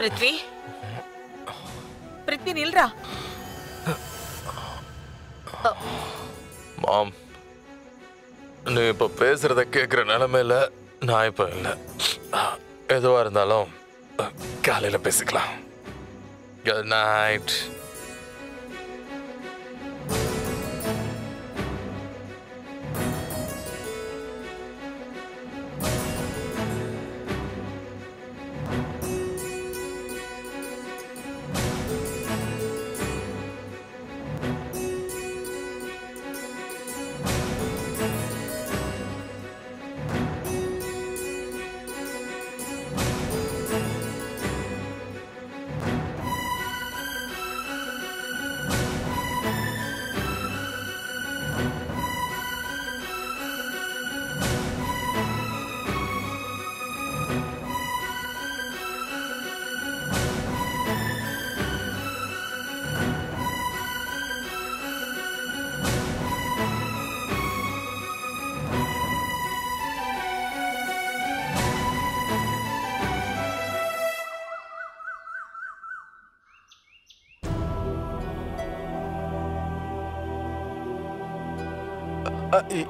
பிருத்வி, பிருத்வி நில்றா. மாம், நீ இப்ப பேசுறத கேட்குற நிலைமையில நான் இப்ப இல்லை. எதுவா இருந்தாலும் காலையில பேசிக்கலாம். Good night.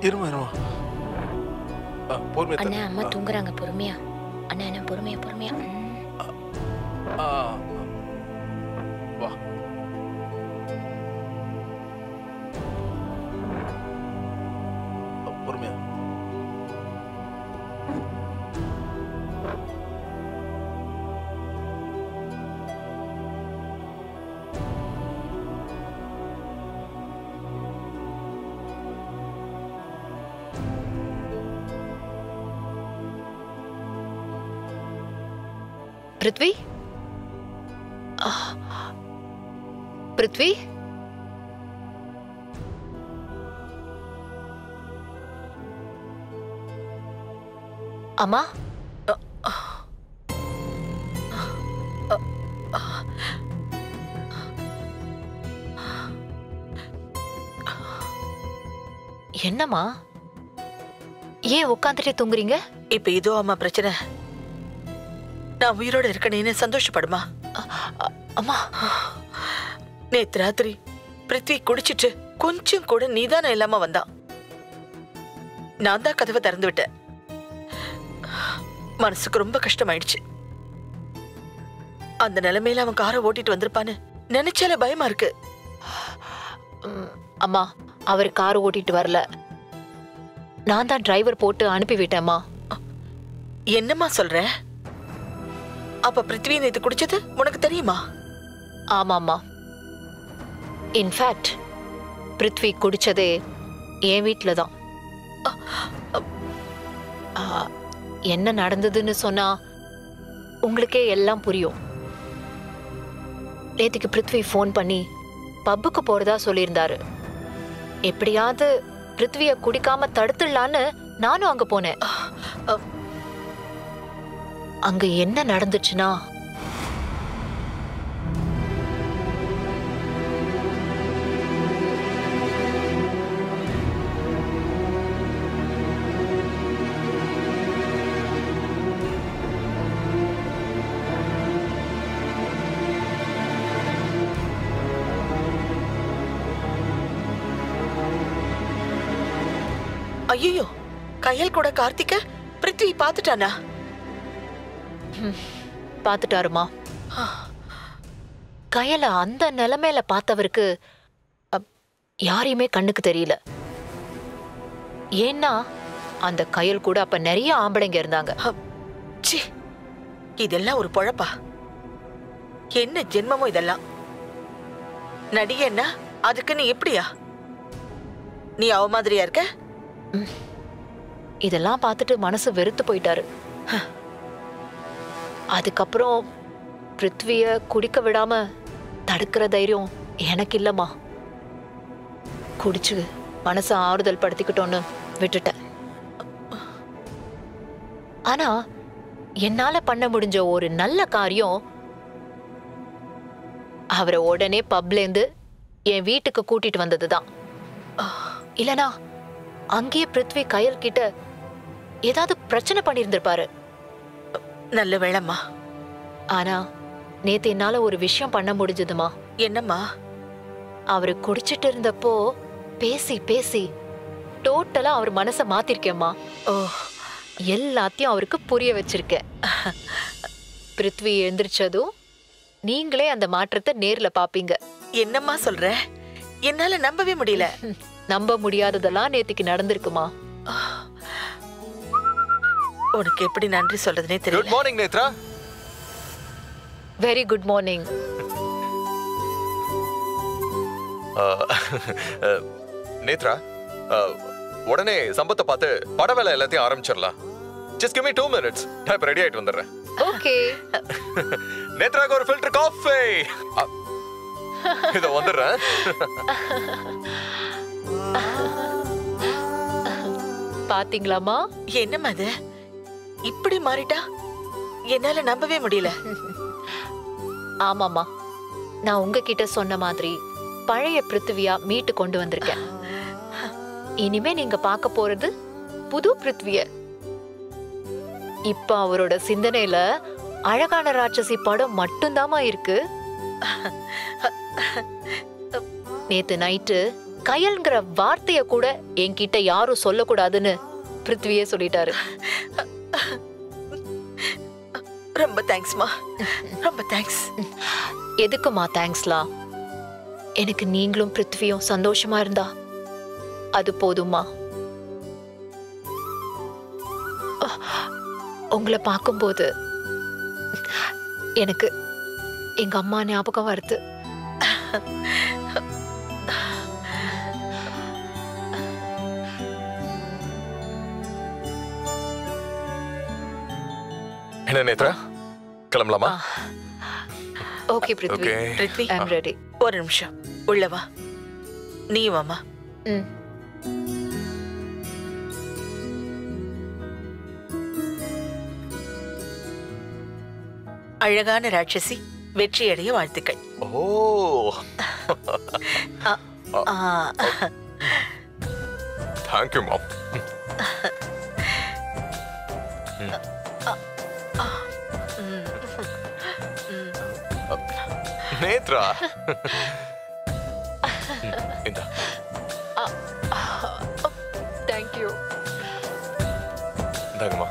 இருமா இருமா. பொறுமையா அண்ணா, அம்மா தூங்குறாங்க. பொறுமையா அண்ணா, என்ன பொறுமையா பொறுமையா. வா. பொறுமையா. பிருத்வி, பிருத்வி, அம்மா. என்னம்மா, ஏன் உட்காந்துட்டே தூங்குறீங்க? இப்ப இதோ அம்மா பிரச்சனை. நான் உயிரோட இருக்கனேன்னு சந்தோஷப்படுமா? அம்மா, நேத்து ராத்திரி பிருத்வி குடிச்சிட்டு கொஞ்சம் கூட நீதானம் இல்லாம வந்தான். நான் தான் கதவை திறந்து விட்டேன். மனசுக்கு ரொம்ப கஷ்டமாயிடுச்சு. அந்த நிலைமையில அவன் காரை ஓட்டிட்டு வந்திருப்பான்னு நினைச்சாலே பயமா இருக்கு. அம்மா, அவர் கார் ஓட்டிட்டு வரல. நான் தான் டிரைவர் போட்டு அனுப்பி விட்டேம்மா. என்னம்மா சொல்ற? அப்ப பிருத்வி நேத்து குடிச்சது உனக்கு தெரியுமா? ஆமாம்மா. இன்ஃபேக்ட் பிருத்வி குடிச்சதே என் வீட்டுல தான். என்ன நடந்ததுன்னு சொன்னா உங்களுக்கே எல்லாம் புரியும். நேத்துக்கு பிருத்வி ஃபோன் பண்ணி பப்புக்கு போறதா சொல்லியிருந்தாரு. எப்படியாவது பிருத்விய குடிக்காம தடுத்துடலான்னு நானும் அங்க போனேன். அங்க என்ன நடந்துச்சுன்னா, ஐயோ, கையல் கூட கார்த்திக்க பிருத்வி பாத்துட்டானா? பாத்துட்டாருமா. கையில அந்த நிலைமையில பார்த்தவருக்கு யாரையுமே கண்ணுக்கு தெரியல. ஏன்னா அந்த கையல் கூட அப்ப நிறைய ஆம்பளைங்க இருந்தாங்க. இதெல்லாம் ஒரு பொழப்பா? என்ன ஜென்மமோ இதெல்லாம்? நடிகன்னா அதுக்கு நீ எப்படியா? நீ அவ மாதிரியா இருக்க? இதெல்லாம் பார்த்துட்டு மனசு வெறுத்து போயிட்டாரு. அதுக்கப்புறம் பிருத்விய குடிக்க விடாம தடுக்கிற தைரியம் எனக்கு இல்லம்மா. குடிச்சு மனச ஆறுதல் படுத்திக்கிட்டோன்னு விட்டுட்டேன். ஆனா என்னால பண்ண முடிஞ்ச ஒரு நல்ல காரியம், அவரை உடனே பப்லேந்து என் வீட்டுக்கு கூட்டிட்டு வந்ததுதான். இல்லனா அங்கேயே பிருத்வி கையல் கிட்ட ஏதாவது பிரச்சனை பண்ணியிருந்திருப்பாரு. நல்ல வேளைம்மா. ஆனா நேத்து என்னால ஒரு விஷயம் பண்ண முடிஞ்சதுமா. என்னம்மா? அவரு குடிச்சிட்டு இருந்தப்போ பேசி பேசி டோட்டலா அவர் மனச மாத்திருக்கேம்மா. ஓ, எல்லாத்தையும் அவருக்கு புரிய வச்சிருக்கேன். பிருத்வி எழுந்திரிச்சதும் நீங்களே அந்த மாற்றத்தை நேர்ல பாப்பீங்க. என்னம்மா சொல்ற? என்னால நம்பவே முடியல. நம்ப முடியாததெல்லாம் நேத்துக்கு நடந்திருக்குமா. உனக்கு எப்படி நன்றி சொல்றதுனே குட் தெரியல. Morning Nethra. Very good morning. Nethra, உடனே சம்பத்தை பார்த்து பட வேலை எல்லாத்தையும் ஆரம்பிச்சிடலாம். Just give me 2 minutes. நான் இப்ப ரெடி ஆயிட்டு வந்துடுறேன். ஓகே. நேத்ராக்கு ஒரு ஃபில்டர் காஃபி. இத வந்துடுறேன். பாத்தீங்களாமா? என்னம்மா அது இப்படி மாறிட்டா? என்னால நம்பவே முடியல. ஆமாமா, நான் உங்ககிட்ட சொன்ன மாதிரி பழைய பிருத்திவியா மீட்டு கொண்டு வந்திருக்கேன். இனிமே நீங்க பார்க்க போறது புது பிருத்விய. இப்ப அவரோட சிந்தனையில அழகான ராட்சசி படம் மட்டும்தாமா இருக்கு. நேத்து நைட்டு கயல்ங்கிற வார்த்தைய கூட என்கிட்ட யாரும் சொல்லக்கூடாதுன்னு பிருத்வியே சொல்லிட்டாரு. ரொம்ப தேங்க்ஸ்மா, ரொம்ப தேங்க்ஸ். எதுக்குமா தேங்க்ஸ்லாம்? எனக்கு நீங்களும் பிருத்வியும் சந்தோஷமா இருந்தா அது போதுமா. உங்களை பார்க்கும்போது எனக்கு எங்க அம்மா ஞாபகம் வருது. என்ன நேத்ரா, கிளம்பலாமா? Okay Prithvi, Prithvi, I am ready. ஒரு நிமிஷம் உள்ள வா. நீ வாமா. ம். அழகான ராட்சசி வெற்றியடைய வாழ்த்துக்கள். ஓ, ஆ, தேங்க்யூ மாம். நேத்ரா, இந்தா. தேங்க்யூ. இந்தாங்கம்மா.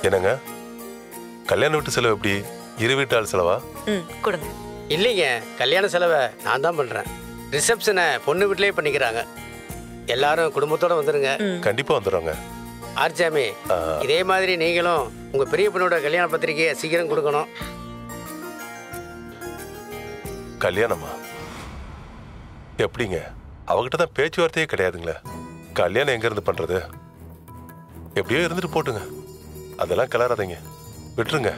என்னங்க, கல்யாண வீட்டு செலவு எப்படி? இரு வீட்டால் செலவா? கொடுங்க. இல்லைங்க, கல்யாண செலவை நான் தான் பண்ணுறேன். ரிசப்ஷனை பொண்ணு வீட்டிலேயே பண்ணிக்கிறாங்க. எல்லாரும் குடும்பத்தோட வந்துடுங்க. கண்டிப்பா வந்துடுறோங்க. ஆர்ச்சாமி, இதே மாதிரி நீங்களும் உங்கள் பெரிய பொண்ணோட கல்யாண பத்திரிக்கையை சீக்கிரம் கொடுக்கணும். கல்யாணமா? எப்படிங்க? அவகிட்ட தான் பேச்சுவார்த்தையே கிடையாதுங்களே. கல்யாணம் எங்க இருந்து பண்றது? எப்படியோ இருந்துட்டு போட்டுங்க, அதெல்லாம் கிளறாதீங்க, விட்டுருங்க.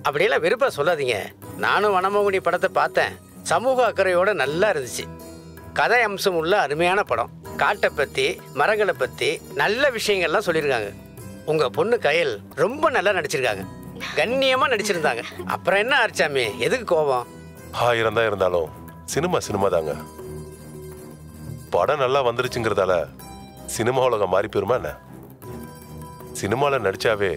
அப்படியெல்லாம் வெறுப்பா சொல்லாதீங்க. நானும் வனமோகினி படத்தை பார்த்தேன். சமூக அக்கறையோட நல்லா இருந்துச்சு. கதை அம்சம் உள்ள அருமையான படம். காட்டை பற்றி, மரங்களை பற்றி நல்ல விஷயங்கள்லாம் சொல்லியிருக்காங்க. உங்கள் பொண்ணு கயல் ரொம்ப நல்லா நடிச்சிருக்காங்க, கண்ணியமாக நடிச்சிருந்தாங்க. அப்புறம் என்ன ஆர்ச்சாமி, எதுக்கு கோபம்? 1000 தான் இருந்தாலும் சினிமா தாங்க. படம் நல்லா வந்துருச்சுங்கிறதால சினிமா உலகம் மாறி போயிருமா என்ன? சினிமாவில் நடிச்சாவே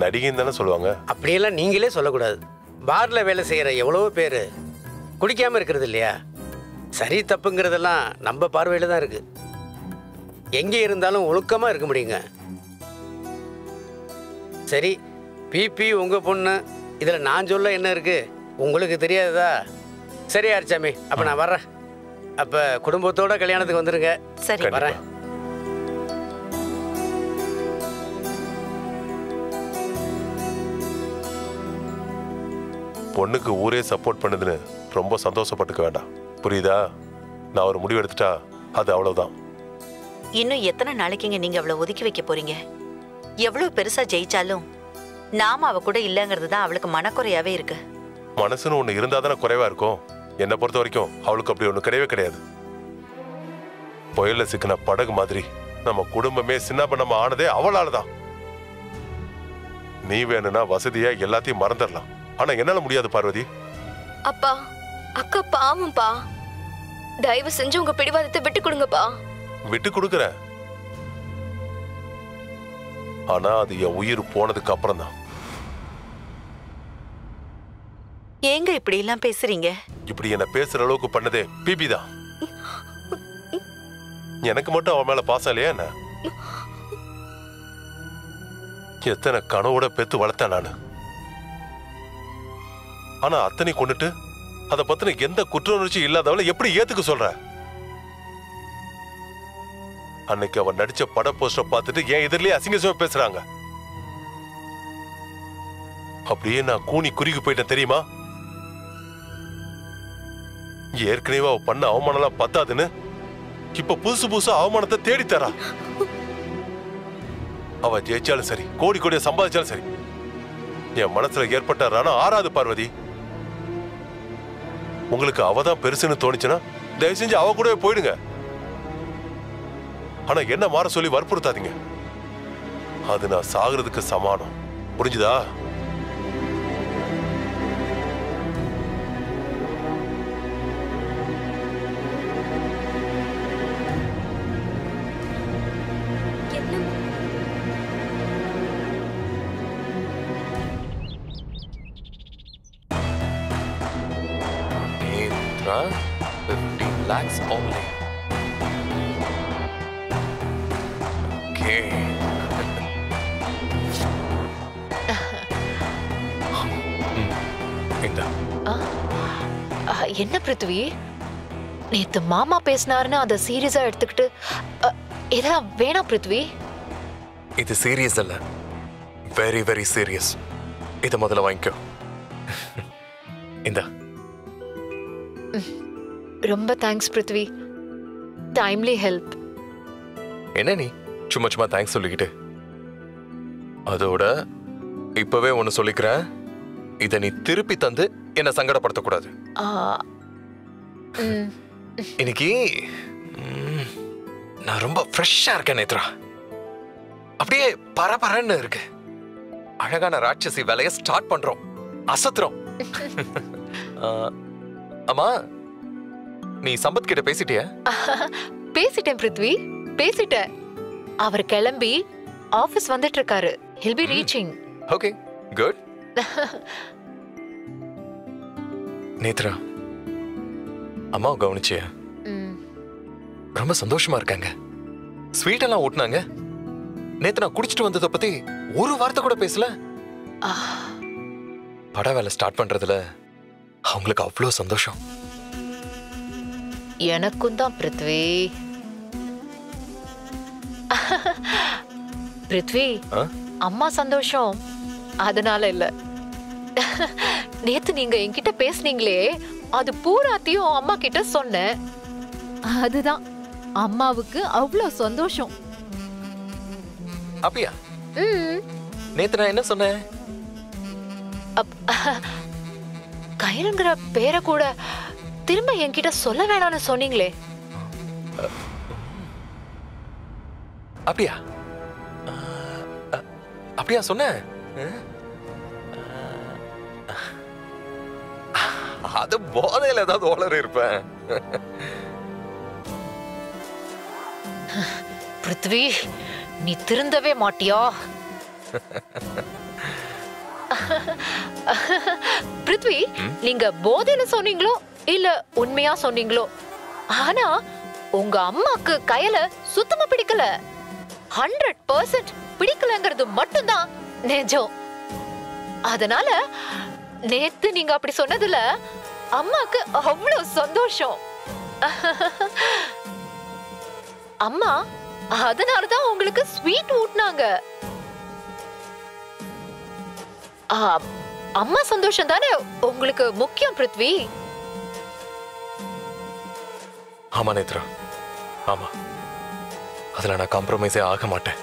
நடிகைன்னு தானே சொல்லுவாங்க. அப்படியெல்லாம் நீங்களே சொல்லக்கூடாது. பாரில் வேலை செய்கிற எவ்வளவோ பேர் குடிக்காமல் இருக்கிறது இல்லையா? சரி தப்புங்கிறதெல்லாம் நம்ம பார்வையில் தான் இருக்குது. எங்கே இருந்தாலும் ஒழுக்கமாக இருக்க முடியுங்க. சரி, பிபி உங்கள் பொண்ணு, இதில் நான் சொல்ல என்ன இருக்குது? உங்களுக்கு தெரியாததா? சரி ஆர்ச்சாமி, அப்போ நான் வர்றேன். அப்போ குடும்பத்தோட கல்யாணத்துக்கு வந்துடுங்க. சரி, வரேன். பொண்ணுக்கு ஊரே சப்போர்ட் பண்ணுதுன்னு ரொம்ப சந்தோஷப்பட்டுக்க வேண்டாம், புரியுதா? நான் ஒரு முடிவு எடுத்துட்டா அது அவ்வளவுதான். இன்னும் எத்தனை நாளைக்குங்க நீங்க அவளை ஒதுக்கி வைக்க போறீங்க? எவ்வளவு பெருசா ஜெயிச்சாலும் நாம அவ கூட இல்லங்கிறது தான் அவளுக்கு மனக்குறையாவே இருக்கு. மனசுன்னு ஒண்ணு இருந்தா தானே குறைவா இருக்கும். என்னை பொறுத்த வரைக்கும் அவளுக்கு அப்படி ஒண்ணு கிடையவே கிடையாது. புயல்ல சிக்கின படகு மாதிரி நம்ம குடும்பமே சின்ன பண்ணமா ஆனதே அவளாலதான். நீ வேணும்னா வசதியா எல்லாத்தையும் மறந்துடலாம். ஆனா என்னால முடியாது பார்வதி. அப்பா, அக்கா பாவம்பா. தயவு செஞ்சு உங்க பிடிவாதத்தை விட்டு கொடுங்கப்பா. விட்டு கொடுக்கறேன். ஆனா அது என் உயிர் போனதுக்கு அப்புறம் தான். ஏங்க இப்படி எல்லாம் பேசுறீங்க? இப்படி என்ன பேசுற அளவுக்கு பண்ணதே பிபி தான். எனக்கு மட்டும் அவன் மேல பாசம் இல்லையா என்ன? எத்தனை கனவோட பெத்து வளர்த்தேன் நானு. ஆனா அத்தனை கொண்டுட்டு அதை பத்தின எந்த குற்ற உணர்ச்சி இல்லாதவளை எப்படி ஏத்துக்க சொல்ற? அன்னைக்கு அவன் நடிச்ச பட போஸ்டர் பார்த்துட்டு என் எதிரிலேயே அசிங்கமா பேசுறாங்க. அப்படியே நான் கூனி குறுகி போயிட்டேன் தெரியுமா? ஏற்கனவே அவ பண்ண அவமானம் பத்தாதுன்னு இப்ப புதுசு புதுசா அவமானத்தை தேடி தரா. அவ ஜெயிச்சாலும் சரி, கோடி கோடிய சம்பாதிச்சாலும் சரி, என் மனசுல ஏற்பட்ட ரணம் ஆறாது பார்வதி. உங்களுக்கு அவதான் பெருசுன்னு தோணுச்சுன்னா தயவு செஞ்சு அவ கூடவே போயிடுங்க. ஆனா என்ன மாற சொல்லி வற்புறுத்தாதீங்க. அது நான் சாகுறதுக்கு சமானம். புரிஞ்சுதா? Netra, 15 lakhs only. Okay. இந்தா. என்ன பிருத்வி, நேத்து மாமா பேசினாருன்னு அதை சீரியஸா எடுத்துக்கிட்டு இதெல்லாம் வேணாம் பிருத்வி. இது சீரியஸ் அல்ல, வெரி வெரி சீரியஸ். இத முதல்ல வாங்கிக்கோ. இந்தா. ரொம்ப தேங்க்ஸ் பிருத்வி. Timely help. என்ன நீ சும்மா சும்மா தேங்க்ஸ் சொல்லிக்கிட்டு? அதோட இப்பவே ஒன்னு சொல்லிக்கிறேன், இத நீ திருப்பி தந்து என்ன சங்கடப்படுத்தக்கூடாது. இன்னைக்கு நான் ரொம்ப ஃப்ரெஷ்ஷா இருக்கேன் நேத்ரா. அப்படியே பரபரன்னு இருக்கு. அழகான ராட்சசி வேலையை ஸ்டார்ட் பண்றோம், அசத்துறோம். அம்மா, நீ சம்பத் கிட்ட பேசிட்டியா? பேசிட்டேன் பிருத்வி, பேசிட்டேன். அவர் கிளம்பி ஆபீஸ் வந்துட்டு இருக்காரு. He'll be reaching. Okay, good. Nethra, அம்மா கவனிச்சியா? ரொம்ப சந்தோஷமா இருக்காங்க. ஸ்வீட் எல்லாம் ஊட்டினாங்க. நேத்து நான் குடிச்சிட்டு வந்ததை பத்தி ஒரு வார்த்தை கூட பேசல. பட வேலை ஸ்டார்ட் பண்றதுல அவங்களுக்கு அவ்வளவு சந்தோஷம். எனக்கும் தான் பிருத்வி. பிருத்வி, அம்மா சந்தோஷம் அதனால இல்ல. நேத்து நீங்க என்கிட்ட பேசுனீங்களே, அது பூராத்தையும் அம்மா கிட்ட சொன்னேன். அதுதான் அம்மாவுக்கு அவ்வளவு சந்தோஷம். அப்படியா? நேத்து நான் என்ன சொன்னேன்? கயலுங்கிற பேரை கூட திரும்ப என்கிட்ட சொல்ல வேணாம்னு சொன்னீங்களே. அப்படியா? அப்படியா சொன்ன? அது போதையில ஏதாவது ஓலர் இருப்பேன். பிருத்வி, நீ திருந்தவே மாட்டியா? பிருத்வி, நீங்க போதையில சொன்னீங்களோ இல்ல உண்மையா சொன்னீங்களோ, ஆனா உங்க அம்மாக்கு கயல சுத்தமா பிடிக்கல. 100% பிடிக்கலங்கிறது மட்டும்தான் நிஜம். அதனால நேத்து நீங்க அப்படி சொன்னதுல அம்மாக்கு அவ்வளவு சந்தோஷம். அம்மா அதனாலதான் உங்களுக்கு ஸ்வீட் ஊட்டினாங்க. அம்மா சந்தோஷம் தானே உங்களுக்கு முக்கியம் பிருத்வி. ஆமா நேத்ரா, ஆமா. அதுல நான் காம்ப்ரமைஸே ஆக மாட்டேன்.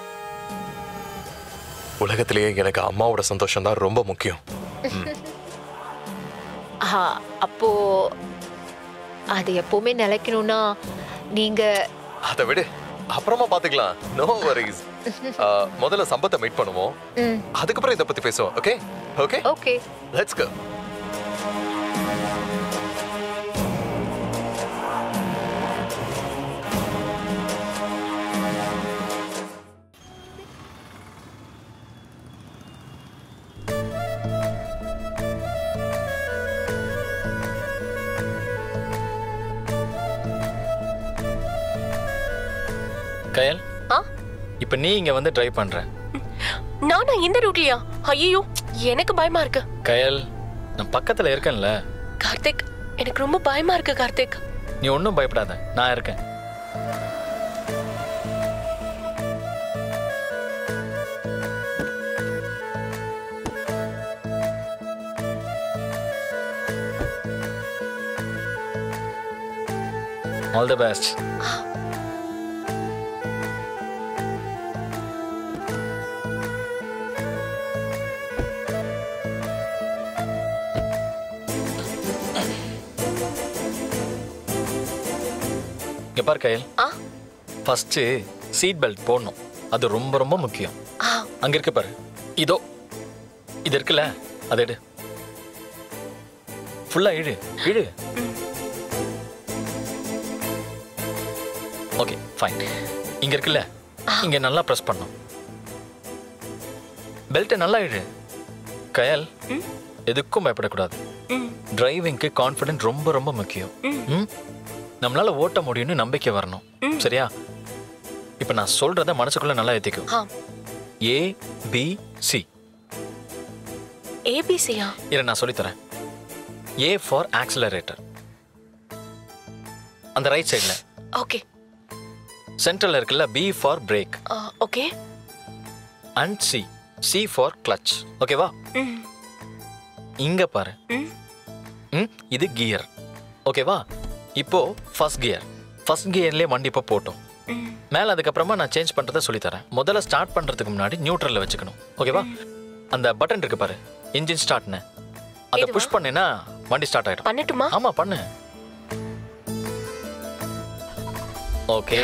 உலகத்திலேயே எனக்கு அம்மாவோட சந்தோஷம் தான் ரொம்ப முக்கியம். அப்போ அது எப்பவுமே நிலைக்கணும்னா நீங்க அதை விடு, அப்புறமா பாத்துக்கலாம். No worries. முதல்ல சம்பத்தை மீட் பண்ணுவோம், அதுக்கப்புறம் இதை பத்தி பேசுவோம். Okay okay okay, let's go. Kayal, இப்ப நீ இங்க வந்து டிரைவ் பண்ற. நானா இந்த ரூட்லயா? ஐயோ எனக்கு பயமா இருக்கு. கயல், நான் பக்கத்துல இருக்கேன்ல. கார்த்திக், எனக்கு ரொம்ப பயமா இருக்கு கார்த்திக். நீ ஒன்னும் பயப்படாத, நான் இருக்கேன். All the best. பார் கயல், ஃபர்ஸ்ட் சீட் பெல்ட் போடணும். அது ரொம்ப ரொம்ப முக்கியம். அங்க இருக்கு பாரு, இதோ இது இருக்குல்ல, அதை எடு. ஃபுல்லா இழு இழு. Okay fine. இங்க இருக்குல்ல, இங்க நல்லா பிரஸ் பண்ணணும். பெல்ட்டை நல்லா இழு. கயல், எதுக்கும் பயப்படக்கூடாது. டிரைவிங்க்கு கான்ஃபிடென்ட் ரொம்ப ரொம்ப முக்கியம். நம்மளால ஓட்ட முடியும்னு நம்பிக்கை வரணும். சரியா? இப்ப நான் சொல்றத மனசுக்குள்ள நல்லா ஏத்திக்கும். ஏ பி சி. ஏபிசியா? இத நான் சொல்லி தரேன். ஏ ஃபார் ஆக்சிலரேட்டர், அந்த ரைட் சைடுல. ஓகே. சென்ட்ரல்ல இருக்குல்ல, B for brake. Okay. And C, C for clutch. ஓகேவா? இங்க பாரு, இது கியர். ஓகேவா? இப்போ ஃபர்ஸ்ட் கியர். ஃபர்ஸ்ட் கியர்லயே வண்டி இப்போ போட்டோம். மேல அதுக்கப்புறமா நான் சேஞ்ச் பண்றதை சொல்லி தரேன். முதல்ல ஸ்டார்ட் பண்றதுக்கு முன்னாடி நியூட்ரல்ல வச்சுக்கணும். ஓகேவா? அந்த பட்டன் இருக்கு பாரு, இன்ஜின் ஸ்டார்ட்னு, அதை புஷ் பண்ணேன்னா வண்டி ஸ்டார்ட் ஆயிடும். பண்ணட்டுமா? ஆமா பண்ணு. ஓகே,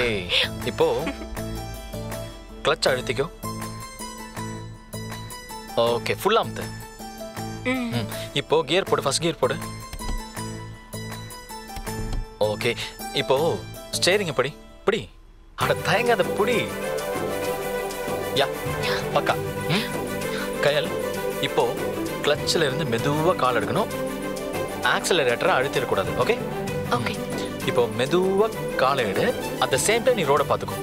இப்போ கிளட்ச் அழுத்திக்கோ. ஓகே, ஃபுல்லா அமுத்து. இப்போ கியர் போடு, ஃபர்ஸ்ட் கியர் போடு. ஓகே, இப்போ ஸ்டீரிங் படி படி. அட தயங்காத புடி. யா பக்கா. கயல், இப்போ கிளட்ச்ல இருந்து மெதுவா கால் எடுக்கணும். ஆக்சிலரேட்டரை அழுத்திட கூடாது. Okay okay. இப்போ மெதுவா கால் எடு. அட் தி சேம் டைம் நீ ரோட பாத்துக்கோ.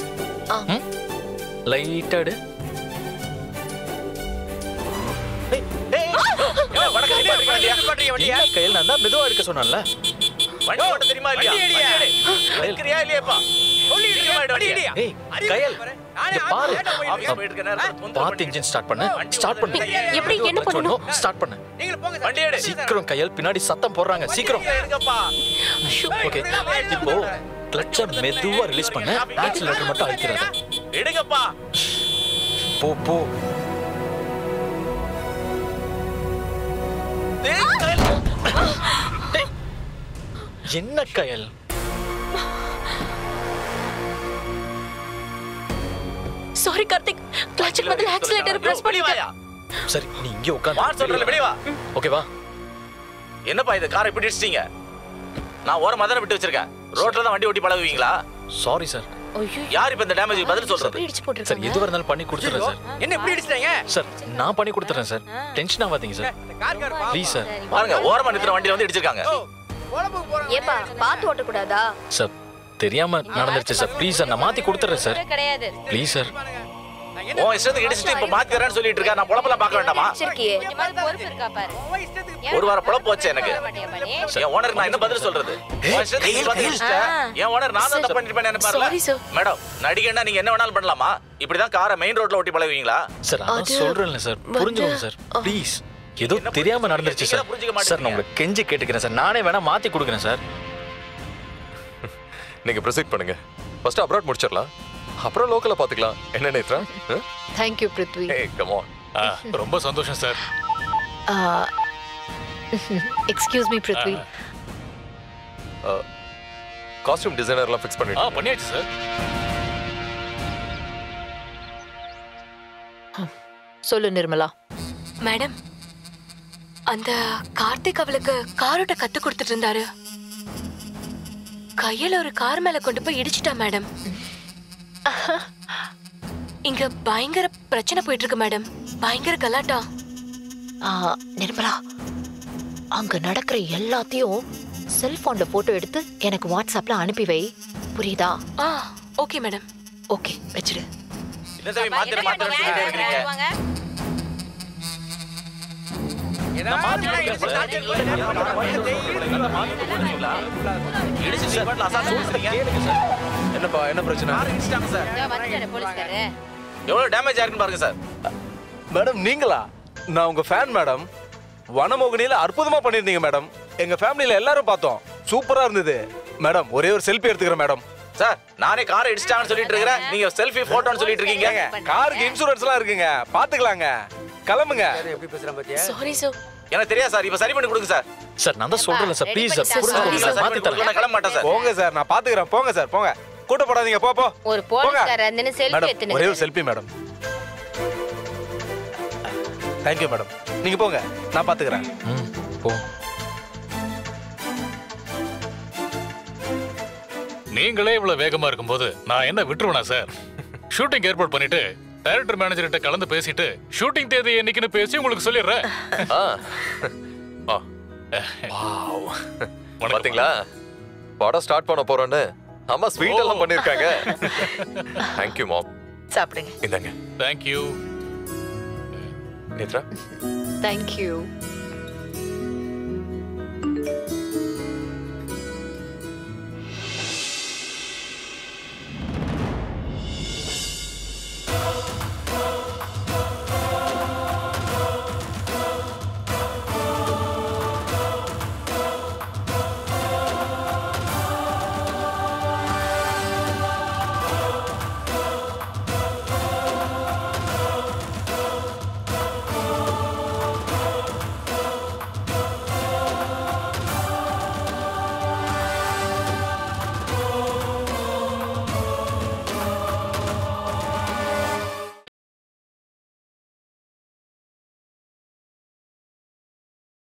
லைட்டா எடு. கயல், நான் தான் மெதுவா எடுக்க சொன்னேன்ல. வண்டி ஓட்ட தெரியுமா இல்லையா? இருக்கிறியா இல்லையாப்பா? ஏய் கயல், பாரு. பாத்து இன்ஜின் ஸ்டார்ட் பண்ணு. ஸ்டார்ட் பண்ணு. எப்படி என்ன பண்ணனும்? ஸ்டார்ட் பண்ணு. வண்டி எடு. சீக்கிரம் கயல், பின்னாடி சத்தம் போடுறாங்க. சீக்கிரம். ஓகே, இப்போ கிளட்சை மெதுவா ரிலீஸ் பண்ணு. ஆக்சிலரேட்டர் மட்டும் அழுத்திராத. எடுங்கப்பா. போ போ. என்ன கயல்? சாரி கார்த்திக், கிளட்சுக்கு பதிலா ஆக்சிலரேட்டர் பிரஸ் பண்ணிட்டேன். சரி, நீ இங்கே உட்கார்ந்து. வா சொல்றல, வெளிய வா. ஓகேவா? என்னப்பா இது, காரை இப்படி இடிச்சிட்டீங்க? நான் ஓரமா தான விட்டு வச்சிருக்கேன். ரோட்ல தான் வண்டி ஓட்டி பழகுவீங்களா? Sorry sir. யார் இப்ப இந்த டேமேஜ் பதில் சொல்றது? சார், எதுவா இருந்தாலும் பண்ணி கொடுத்துறேன் சார். என்ன இப்படி இடிச்சிட்டீங்க? சார், நான் பண்ணி கொடுத்துறேன் சார். டென்ஷன் ஆகாதீங்க சார். Please sir. பாருங்க, ஓரமா நிறுத்துற வண்டியில வந்து இடிச்சிருக்காங்க. ஏப்பா பாத்து ஓட்ட கூடாதா? சார், தெரியாம நடந்துருச்சு சார். ப்ளீஸ் சார், நான் மாத்தி கொடுத்துறேன் சார். Please sir. ஓ இஷ்டத்துக்கு இடிச்சிட்டு இப்ப மாத்தி வரேன்னு சொல்லிட்டு இருக்கா. நான் பொழப்பெல்லாம் பார்க்க வேண்டாமா? ஒரு வாரம் பொழப்பு வச்சு எனக்கு. என் ஓனருக்கு நான் என்ன பதில் சொல்றது? என் ஓனர் நான் தான் தப்பு பண்ணிருப்பேன் நினைப்பாருல. மேடம், நடிகன்னா நீங்க என்ன வேணாலும் பண்ணலாமா? இப்படிதான் காரை மெயின் ரோட்ல ஓட்டி பழகுவீங்களா? சார், அதான் சொல்றேன்ல சார், புரிஞ்சுக்கோங்க சார். ப்ளீஸ். ஏதோ தெரியாம நடந்துருச்சு சார். சார், நான் உங்களுக்கு கெஞ்சி கேட்டுக்கிறேன் சார். நானே வேணா மாத்தி கொடுக்குறேன் சார். நீங்க ப்ரொசீட் பண்ணுங்க. ஃபர்ஸ்ட் அப்ராட் முடிச்சிடலாம், அப்புறம் லோக்கல்ல பாத்துக்கலாம். என்ன Nethra? Thank you, Prithvi. Hey, come on. ரொம்ப சந்தோஷம் sir. Excuse me Prithvi. Costume டிசைனர்லாம் ஃபிக்ஸ் பண்ணிட்டீங்க? பண்ணியாச்சு சார். சொல்லு நிர்மலா. மேடம், அந்த கார்த்திக் அவளுக்கு காரோட்ட கத்து கொடுத்துட்டு இருந்தாரு. கையில ஒரு கார் மேல கொண்டு போய் இடிச்சிட்டா மேடம். இங்க பயங்கர பிரச்சனை போயிட்டு இருக்கு மேடம். பயங்கர கலாட்டா. நிர்மலா, அங்க நடக்கிற எல்லாத்தையும் செல்போன்ல போட்டோ எடுத்து எனக்கு வாட்ஸ்அப்ல அனுப்பி வை. புரியுதா? Okay madam. ஓகே, வெச்சிடு. என்ன சாமி மாத்திர சொல்லிட்டே இருக்கீங்க? என்னப்பா, என்ன பிரச்சனை? எவ்வளவு டேமேஜ் ஆயிருக்குன்னு பாருங்க சார். மேடம், நீங்களா? நான் உங்க ஃபேன் மேடம். வனமோகினியில அற்புதமா பண்ணிருந்தீங்க மேடம். எங்க ஃபேமிலியில எல்லாரும் பார்த்தோம். சூப்பரா இருந்தது மேடம். ஒரே ஒரு செல்ஃபி எடுத்துக்கிறேன் மேடம். சார், நானே காரை இடிச்சிட்டாங்கன்னு சொல்லிட்டு இருக்கேன். நீங்க செல்ஃபி போட்டோன்னு சொல்லிட்டு இருக்கீங்க. காருக்கு இன்சூரன்ஸ் எல்லாம் இருக்குங்க, பாத்துக்கலாங்க. கிளம்புங்க. எப்படி பேசுறான் பாத்தியா? Sorry sir. எனக்கு தெரியாது சார். இப்ப சரி பண்ணி கொடுங்க சார். சார், நான் தான் சொல்றேன் சார். ப்ளீஸ் சார், புரிஞ்சுக்கோங்க சார். மாத்தி தரேன். நான் கிளம்ப மாட்டேன் சார். போங்க சார், நான் பாத்துக்கிறேன். போங்க சார், போங்க. கூட்ட போடாதீங்க. போ. ஒரு போலீஸ்காரர் அந்த செல்ஃபி மேடம், எடுத்துனது. ஒரே ஒரு செல்ஃபி மேடம். Thank you madam. நீங்க போங்க, நான் பாத்துக்கிறேன். போ. நீங்களே இவ்வளவு வேகமா இருக்கும்போது நான் என்ன விட்டுருவேனா சார்? ஷூட்டிங் ஏற்பாடு பண்ணிட்டு டைரக்டர் மேனேஜர்கிட்ட கலந்து பேசிட்டு ஷூட்டிங் தேதி என்னைக்குன்னு பேசி உங்களுக்கு சொல்லிடுறேன். பாத்தீங்களா, படம் ஸ்டார்ட் பண்ண போறோன்னு அம்மா ஸ்வீட் எல்லாம் பண்ணிருக்காங்க. தேங்க்யூ மாம். சாப்பிடுங்க. இந்தாங்க. தேங்க்யூ நேத்ரா. தேங்க்யூ.